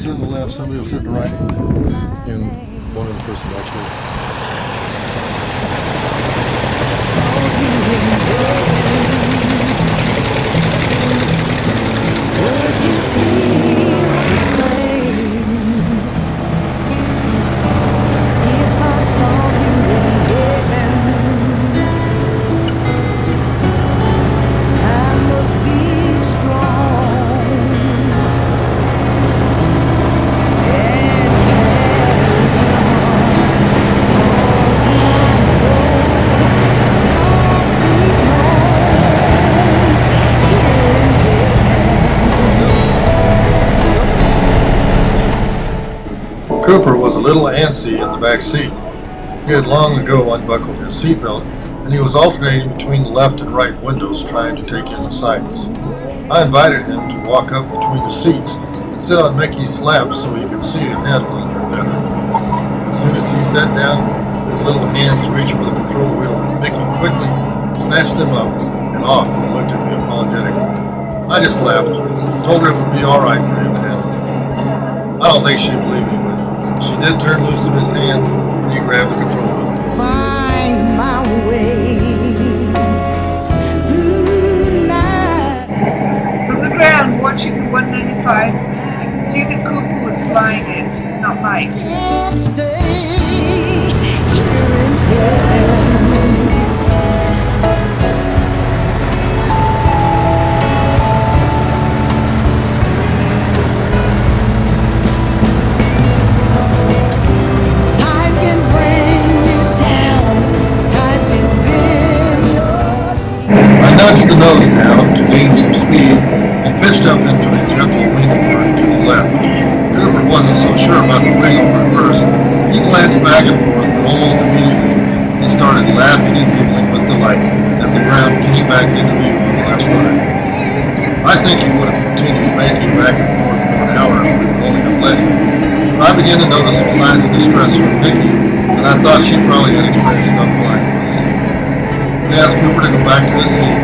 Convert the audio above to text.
sit on the left, somebody will sit on the right, and one of the person back Cooper was a little antsy in the back seat. He had long ago unbuckled his seatbelt, and he was alternating between the left and right windows trying to take in the sights. I invited him to walk up between the seats and sit on Mickey's lap so he could see ahead a little bit better. As soon as he sat down, his little hands reached for the control wheel, and Mickey quickly snatched them up and off and looked at me apologetically. I just laughed, told her it would be all right for him to handle the controls. I don't think she believed me, but she did turn loose of his hands, and he grabbed the control wheel. Find my way. From the ground, watching the 195, I could see that Cooper was flying it, not Mike. Can't stay here in heaven. I nudged the nose down to gain some speed and pitched up into a gentle wingover to the left. Cooper wasn't so sure about the wingover at first. He glanced back and forth, but almost immediately he started laughing and giggling with delight as the ground came back into view on the left side. I think he would have continued banking back and forth for an hour if we would only have let him. I began to notice some signs of distress from Mickey, and I thought she probably had experienced enough flying for this evening. They asked Cooper to go back to his seat,